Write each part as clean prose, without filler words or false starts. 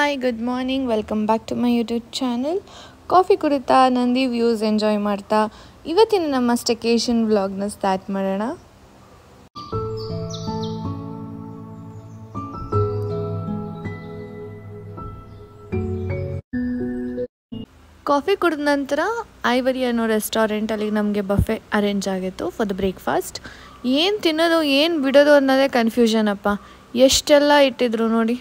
Hi good morning welcome back to my YouTube channel. Coffee ಕುಡಿತಾ Nandi views enjoy ಮಾಡ್ತಾ ಇವತ್ತಿನ ನಮ್ಮ ಸ್ಟೇಕೇಷನ್ ವ್ಲಾಗ್ನ ಸ್ಟಾರ್ಟ್ ಮಾಡೋಣ. ಕಾಫಿ ಕುಡಿದ ನಂತರ ಐವರಿ ಅನ್ನೋ ರೆಸ್ಟೋರೆಂಟಲ್ಲಿ ನಮಗೆ ಬಫೆ ಅರೇಂಜ್ ಆಗಿತ್ತು ಫಾರ್ ದ ಬ್ರೇಕ್ಫಾಸ್ಟ್. ಏನು ತಿನ್ನೋದು ಏನು ಬಿಡೋದು ಅನ್ನೋದೇ ಕನ್ಫ್ಯೂಷನ್ ಅಪ್ಪ, ಎಷ್ಟೆಲ್ಲ ಇಟ್ಟಿದ್ರು ನೋಡಿ.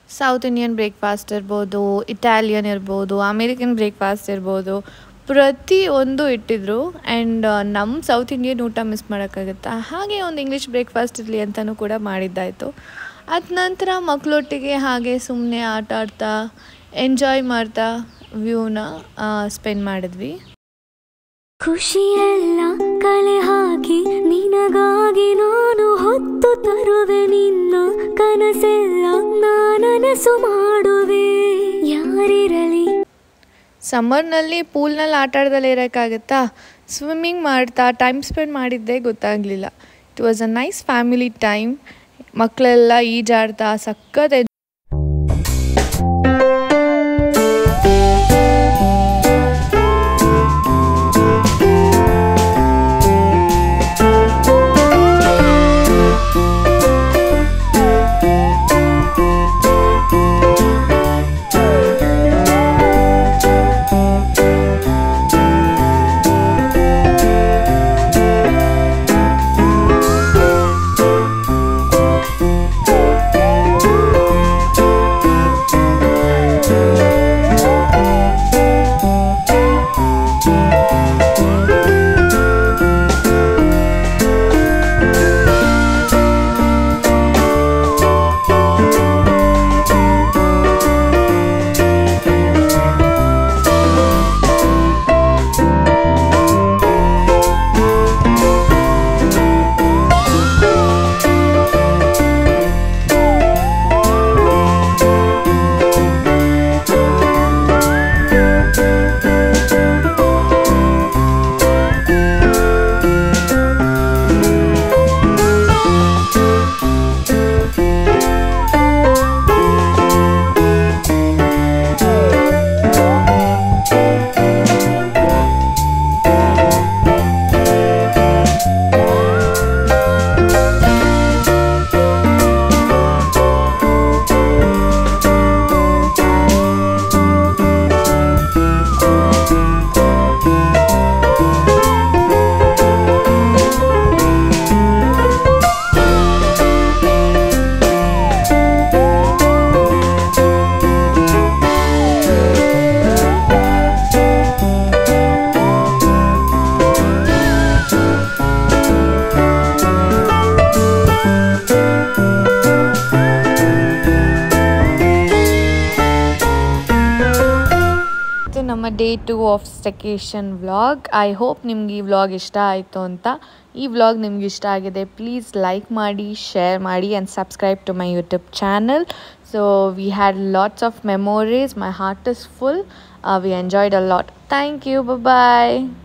ಸೌತ್ ಇಂಡಿಯನ್ ಬ್ರೇಕ್ಫಾಸ್ಟ್ ಇರ್ಬೋದು, ಇಟಾಲಿಯನ್ ಇರ್ಬೋದು, ಅಮೇರಿಕನ್ ಬ್ರೇಕ್ಫಾಸ್ಟ್ ಇರ್ಬೋದು, ಪ್ರತಿಯೊಂದು ಇಟ್ಟಿದ್ರು. ಆ್ಯಂಡ್ ನಮ್ಮ ಸೌತ್ ಇಂಡಿಯನ್ ಊಟ ಮಿಸ್ ಮಾಡೋಕ್ಕಾಗುತ್ತಾ, ಹಾಗೆ ಒಂದು ಇಂಗ್ಲೀಷ್ ಬ್ರೇಕ್ಫಾಸ್ಟ್ ಇರಲಿ ಅಂತಲೂ ಕೂಡ ಮಾಡಿದ್ದಾಯಿತು. ಅದ ನಂತರ ಮಕ್ಕಳೊಟ್ಟಿಗೆ ಹಾಗೆ ಸುಮ್ಮನೆ ಆಟ ಆಡ್ತಾ ಎಂಜಾಯ್ ಮಾಡ್ತಾ ವ್ಯೂನ ಸ್ಪೆಂಡ್ ಮಾಡಿದ್ವಿ. ಖುಷಿಯೆಲ್ಲ ಕಲೆ ಹಾಕಿ ನಿನಗಾಗಿ ನಾನು ಹೊತ್ತು ತರುವೆ, ನಿನ್ನ ಕನಸೆಲ್ಲ ನಾನನಸು ಮಾಡುವೆ ಯಾರಿರಲಿ. ಸಮ್ಮರ್ನಲ್ಲಿ ಪೂಲ್ನಲ್ಲಿ ಆಟ ಆಡ್ದಲ್ಲೇ ಇರೋಕ್ಕಾಗುತ್ತಾ, ಸ್ವಿಮ್ಮಿಂಗ್ ಮಾಡ್ತಾ ಟೈಮ್ ಸ್ಪೆಂಡ್ ಮಾಡಿದ್ದೇ ಗೊತ್ತಾಗಲಿಲ್ಲ. It was a nice family time. ಮಕ್ಕಳೆಲ್ಲ ಈಜಾಡ್ತಾ ಸಖತ್ day 2 of staycation vlog. I hope ನಿಮ್ಗೆ ಈ ವ್ಲಾಗ್ ಇಷ್ಟ ಆಯಿತು ಅಂತ. ಈ ವ್ಲಾಗ್ ನಿಮ್ಗೆ ಇಷ್ಟ ಆಗಿದೆ, ಪ್ಲೀಸ್ ಲೈಕ್ ಮಾಡಿ, ಶೇರ್ ಮಾಡಿ and subscribe to my YouTube channel. So we had lots of memories. My heart is full. We enjoyed a lot. Thank you. Bye-bye.